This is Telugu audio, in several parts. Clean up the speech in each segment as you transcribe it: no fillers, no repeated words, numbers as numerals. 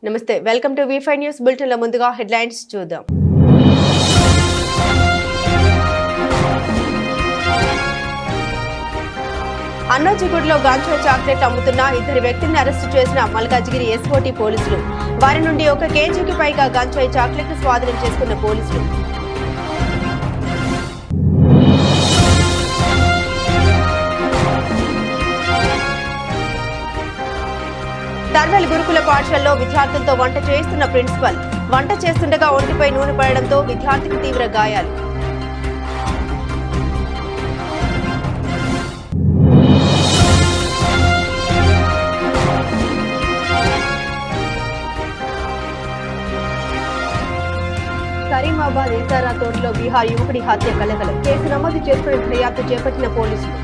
నమస్తే వెల్కమ్ టు వి5 న్యూస్ బులెటిన్ లో ముందుగా హెడ్లైన్స్ చూద్దాం. అన్నోజిగూడలో గాంజా చాక్లెట్ అమ్ముతున్న ఇద్దరు వ్యక్తులను అరెస్టు చేసిన మల్కాజ్గిరి ఎస్ఓటీ పోలీసులు. వారి నుండి 1 కేజీకి పైగా గంజాయి చాక్లెట్ స్వాధీనం చేసుకున్న పోలీసులు. తర్వెల్ గురుకుల పాఠశాలలో విద్యార్థులతో వంట చేయిస్తున్న ప్రిన్సిపల్. వంట చేస్తుండగా ఒంటిపై నూనె పడడంతో విద్యార్థికి తీవ్ర గాయాలు. కరీమాబాద్ ఇసారా తోటలో బీహార్ యువకుడి హత్య కలకలం. కేసు నమోదు చేసుకుని దర్యాప్తు చేపట్టిన పోలీసులు.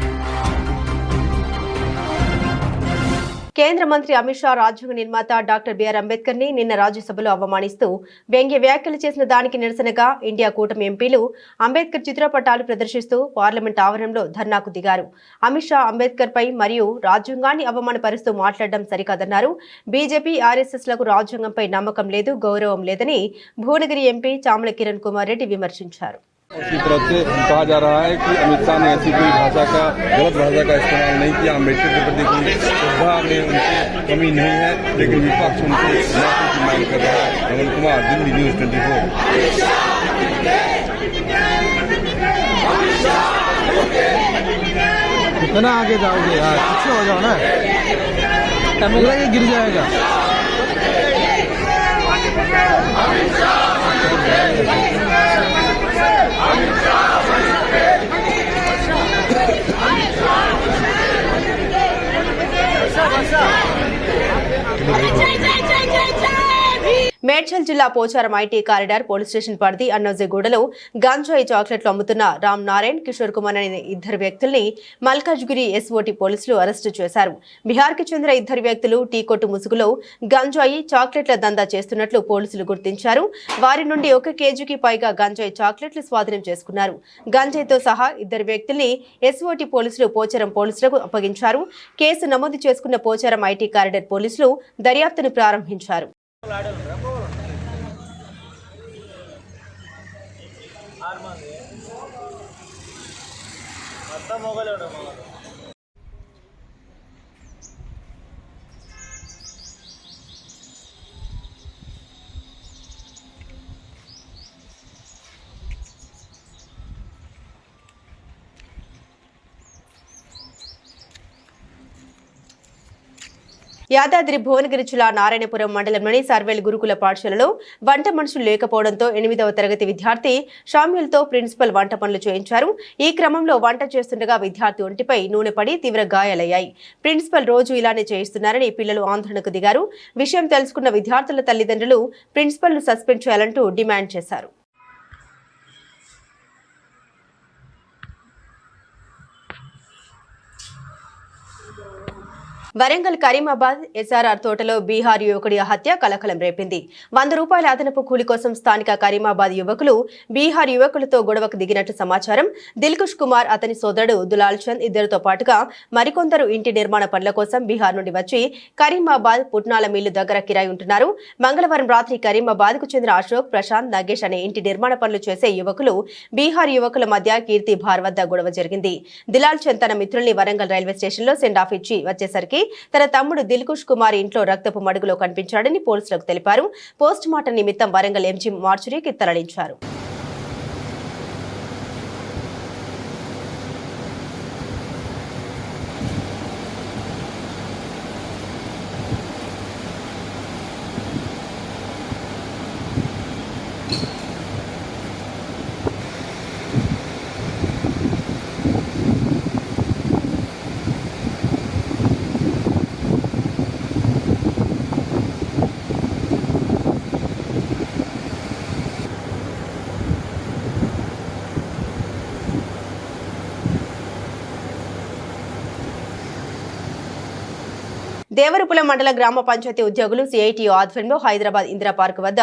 కేంద్ర మంత్రి అమిత్ షా రాజ్యాంగ నిర్మాత డాక్టర్ బిఆర్ అంబేద్కర్ ని నిన్న రాజ్యసభలో అవమానిస్తూ వ్యంగ్య వ్యాఖ్యలు చేసిన దానికి నిరసనగా ఇండియా కూటమి ఎంపీలు అంబేద్కర్ చిత్రపటాలు ప్రదర్శిస్తూ పార్లమెంట్ ఆవరణలో ధర్నాకు దిగారు. అమిత్ షా అంబేద్కర్ పై మరియు రాజ్యాంగాన్ని అవమానపరుస్తూ మాట్లాడడం సరికాదన్నారు. బీజేపీ ఆర్ఎస్ఎస్ లకు రాజ్యాంగంపై నమ్మకం లేదు, గౌరవం లేదని భువనగిరి ఎంపీ చామల కిరణ్ కుమార్ రెడ్డి విమర్శించారు. की तरफ से कहा जा रहा है कि अमित शाह ने ऐसी कोई भाषा का गलत भाषा का इस्तेमाल नहीं किया। अम्बेडकर के प्रति कोई श्रद्धा में उनकी कमी नहीं है, लेकिन विपक्ष उनसे माफी की मांग कर रहा है। अमन कुमार, दिल्ली न्यूज 24। कितना आगे जाओगे यार, पीछे हो जाओ ना, तमिल गिर जाएगा। మేడ్చల్ జిల్లా Pocharam IT corridor police station పరిధి అన్నోజిగూడలో గంజాయి చాక్లెట్లు అమ్ముతున్న రామ్ నారాయణ్, కిషోర్ కుమార్ అనే ఇద్దరు వ్యక్తుల్ని మల్కాజ్గిరి ఎస్ఓటీ పోలీసులు అరెస్టు చేశారు. బీహార్కి చెందిన ఇద్దరు వ్యక్తులు టీ కొట్టు ముసుగులో గంజాయి చాక్లెట్ల దందా చేస్తున్నట్లు పోలీసులు గుర్తించారు. వారి నుండి 1 కేజీకి పైగా గంజాయి చాక్లెట్లు స్వాధీనం చేసుకున్నారు. గంజాయితో సహా ఇద్దరు వ్యక్తుల్ని ఎస్ఓటీ పోలీసులు పోచారం పోలీసులకు అప్పగించారు. కేసు నమోదు చేసుకున్న పోచారం ఐటీ కారిడార్ పోలీసులు దర్యాప్తును ప్రారంభించారు. యాదాద్రి భువనగిరి జిల్లా నారాయణపురం మండలంలోని సర్వేల్ గురుకుల పాఠశాలలో వంట మనుషులు లేకపోవడంతో 8వ తరగతి విద్యార్థి షామ్యుల్తో ప్రిన్సిపల్ వంట పనులు చేయించారు. ఈ క్రమంలో వంట చేస్తుండగా విద్యార్థి ఒంటిపై నూనె పడి తీవ్ర గాయాలయ్యాయి. ప్రిన్సిపల్ రోజు ఇలానే చేయిస్తున్నారని పిల్లలు ఆందోళనకు దిగారు. విషయం తెలుసుకున్న విద్యార్థుల తల్లిదండ్రులు ప్రిన్సిపల్ ను సస్పెండ్ చేయాలంటూ డిమాండ్ చేశారు. వరంగల్ కరీమాబాద్ ఎస్ఆర్ఆర్ తోటలో బీహార్ యువకుడి హత్య కలకలం రేపింది. 100 రూపాయల అదనపు కూలి కోసం స్థానిక కరీమాబాద్ యువకులు బీహార్ యువకులతో గొడవకు దిగినట్టు సమాచారం. దిల్కుష్ కుమార్, అతని సోదరుడు దులాల్ చంద్ ఇద్దరితో పాటుగా మరికొందరు ఇంటి నిర్మాణ పనుల కోసం బీహార్ నుండి వచ్చి కరీమాబాద్ పుట్నాల మిల్లు దగ్గర కిరాయి ఉంటున్నారు. మంగళవారం రాత్రి కరీమాబాద్ కు చెందిన అశోక్, ప్రశాంత్, నగేష్ అనే ఇంటి నిర్మాణ పనులు చేసే యువకులు బీహార్ యువకుల మధ్య కీర్తి భార్ వద్ద గొడవ జరిగింది. దిలాల్ చంద్ తన మిత్రుల్ని వరంగల్ రైల్వే స్టేషన్ లో సెండ్ ఆఫ్ ఇచ్చి వచ్చేసరికి తన తమ్ముడు దిల్కుష్ కుమార్ ఇంట్లో రక్తపు మడుగులో కనిపించాడని పోలీసులకు తెలిపారు. పోస్ట్ మార్టం నిమిత్తం వరంగల్ ఎంజీ మార్చురీకి తరలించారు. దేవరపుల మండల గ్రామ పంచాయతీ ఉద్యోగులు సిఐటియు ఆధ్వర్యంలో హైదరాబాద్ ఇందిరా పార్క్ వద్ద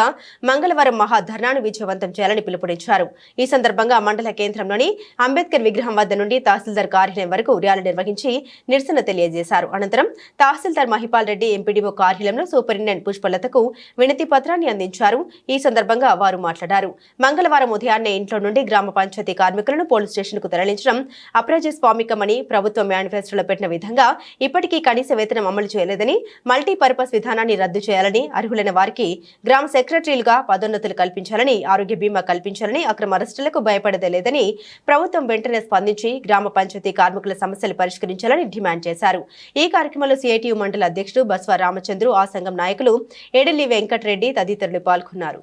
మంగళవారం మహా ధర్నాను విజయవంతం చేయాలని పిలుపునిచ్చారు. ఈ సందర్భంగా మండల కేంద్రంలోని అంబేద్కర్ విగ్రహం వద్ద నుండి తహసీల్దార్ కార్యాలయం వరకు ర్యాలీ నిర్వహించి నిరసన తెలియజేశారు. అనంతరం తహసీల్దార్ మహిపాల్ రెడ్డి ఎంపీడీఓ కార్యాలయంలో సూపరింటెండెంట్ పుష్పలతకు వినతి పత్రాన్ని అందించారు. ఈ సందర్భంగా వారు మాట్లాడారు. మంగళవారం ఉదయాన్నే ఇంట్లో నుండి గ్రామ పంచాయతీ కార్మికులను పోలీస్ స్టేషన్ కు తరలించడం అప్రజాస్వామికమని ప్రభుత్వం మేనిఫెస్టోలో పెట్టిన విధంగా ఇప్పటికీ కనీస వేతనం అమలు చేయలేదని, మల్టీపర్పస్ విధానాన్ని రద్దు చేయాలని, అర్హులైన వారికి గ్రామ సెక్రటరీలుగా పదోన్నతులు కల్పించాలని, ఆరోగ్య బీమా కల్పించాలని, అక్రమ అరెస్టులకు భయపడదే లేదని ప్రభుత్వం వెంటనే స్పందించి గ్రామ పంచాయతీ కార్మికుల సమస్యలు పరిష్కరించాలని డిమాండ్ చేశారు. ఈ కార్యక్రమంలో సిఐటియు మండల అధ్యక్షుడు బస్వ రామచంద్రు, ఆ సంఘం నాయకులు ఎడలి వెంకటరెడ్డి తదితరులు పాల్గొన్నారు.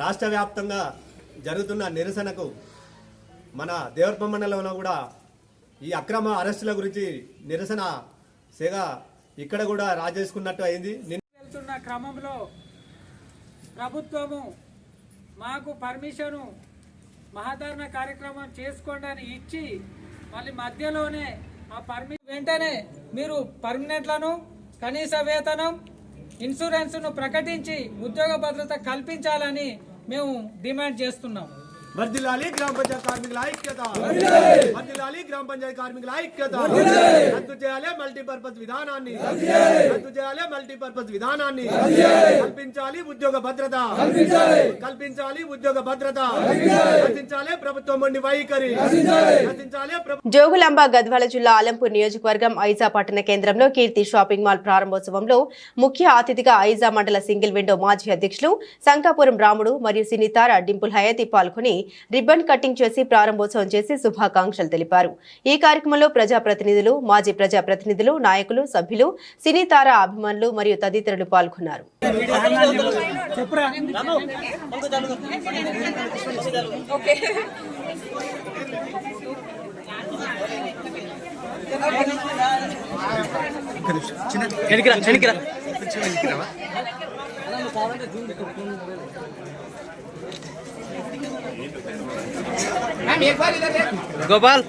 రాష్ట్ర వ్యాప్తంగా జరుగుతున్న నిరసనకు మన దేవరపల్లి మండలంలో కూడా ఈ అక్రమ అరెస్టుల గురించి నిరసన సేగ ఇక్కడ కూడా రాజేసుకున్నట్టు అయింది. వెళ్తున్న క్రమంలో ప్రభుత్వము మాకు పర్మిషను మహాధరణ కార్యక్రమం చేసుకోండి అని ఇచ్చి మళ్ళీ మధ్యలోనే ఆ వెంటనే మీరు పర్మనెంట్లను, కనీస వేతనం, ఇన్సూరెన్స్ను ప్రకటించి ఉద్యోగ భద్రత కల్పించాలని మేము డిమాండ్ చేస్తున్నాం. వర్ధిల్లాలి గ్రామ పంచాయతీ కార్మికుల ఐక్యత, వర్ధిల్లాలి గ్రామ పంచాయతీ కార్మికుల ఐక్యత. రద్దు చేయాలి మల్టీపర్పస్ విధానాన్ని, రద్దు చేయాలి మల్టీపర్పస్ విధానాన్ని. కల్పించాలి ఉద్యోగ భద్రత, కల్పించాలి ఉద్యోగ భద్రత. రచించాలి ప్రభుత్వం మొండి వైఖరి, రచించాలి. జోగులాంబ గద్వాల జిల్లా ఆలంపూర్ నియోజకవర్గం ఐజా పట్టణ కేంద్రంలో కీర్తి షాపింగ్ మాల్ ప్రారంభోత్సవంలో ముఖ్య అతిథిగా ఐజా మండల సింగిల్ విండో మాజీ అధ్యక్షులు శంకాపురం రాముడు మరియు సినీతార డింపుల్ హయాతి పాల్గొని రిబ్బన్ కటింగ్ చేసి ప్రారంభోత్సవం చేసి శుభాకాంక్షలు తెలిపారు. ఈ కార్యక్రమంలో ప్రజాప్రతినిధులు, మాజీ ప్రజాప్రతినిధులు, నాయకులు, సభ్యులు, సినీతార అభిమానులు మరియు తదితరులు పాల్గొన్నారు. గోపాల్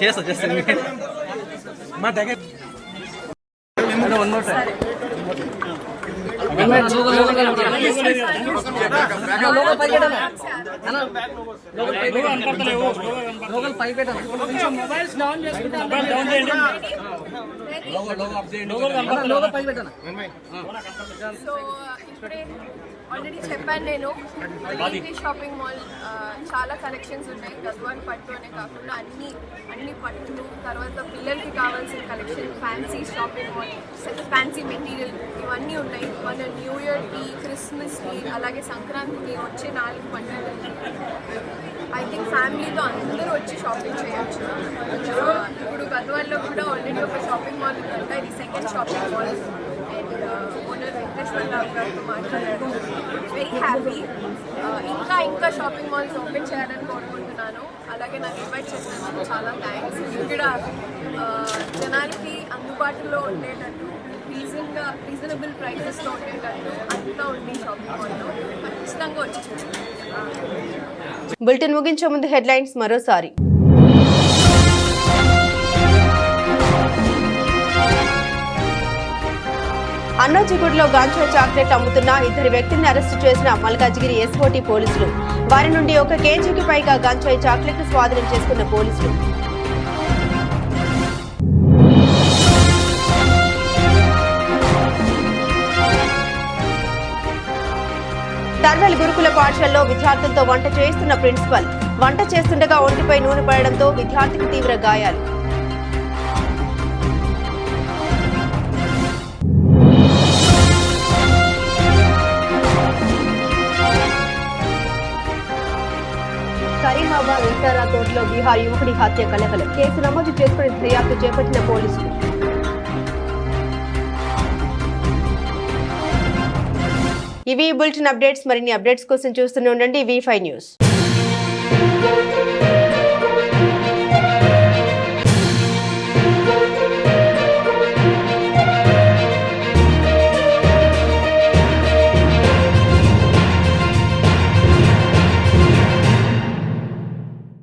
చేస్తా మా దగ్గర ఆల్రెడీ చెప్పాను నేను. కీర్తి షాపింగ్ మాల్ చాలా కలెక్షన్స్ ఉన్నాయి. గద్వాల్ పట్టు అనే కాకుండా అన్ని పట్టులు, తర్వాత పిల్లలకి కావాల్సిన collection, fancy shopping mall, fancy material ఇవన్నీ ఉన్నాయి. మన న్యూ ఇయర్కి, క్రిస్మస్కి, అలాగే సంక్రాంతికి వచ్చే 4 పండుగలకి ఐ థింక్ ఫ్యామిలీతో అందరూ వచ్చి షాపింగ్ చేయొచ్చు. ఇప్పుడు గద్వాల్లో కూడా ఆల్రెడీ ఒక షాపింగ్ మాల్ ఉందంట. ఇది second shopping mall. And owner Venkateswararao గారితో మాట్లాడారు. Very happy. ఇంకా షాపింగ్ మాల్స్ ఓపెన్ చేయాలని కోరుకుంటున్నాను. అలాగే నాకు ఇన్వైట్ చేసినందుకు చాలా థ్యాంక్స్. ఇక్కడ జనాలకి అందుబాటులో ఉండేటట్టు, రీజనబుల్ ప్రైసెస్లో ఉండేటట్టు అంతా ఉంది షాపింగ్ మాల్లో. ఖచ్చితంగా వచ్చి చూడండి. బులెటిన్ ముగించే ముందు హెడ్లైన్స్ మరోసారి. అన్నోజిగూడలో గాంజా చాక్లెట్ అమ్ముతున్న 2 వ్యక్తులను అరెస్టు చేసిన మల్కాజ్గిరి ఎస్ఓటీ పోలీసులు. వారి నుండి 1 కేజీకి పైగా గంజాయి చాక్లెట్లు స్వాధీనం చేసుకున్న పోలీసులు. తర్వల్ గురుకుల పాఠశాలలో విద్యార్థులతో వంట చేయిస్తున్న ప్రిన్సిపల్. వంట చేస్తుండగా ఒంటిపై నూనె పడడంతో విద్యార్థికి తీవ్ర గాయాలు. కరీమాబాద్ ఎస్ఆర్ఆ తోటలో బీహార్ యువకుడి హత్య కలకలం. కేసు నమోదు చేసుకుని దర్యాప్తు చేపట్టిన పోలీసులు. ఇవి బులెటిన్ అప్డేట్స్. మరిన్ని అప్డేట్స్ కోసం చూస్తూనే ఉండండి V5 న్యూస్.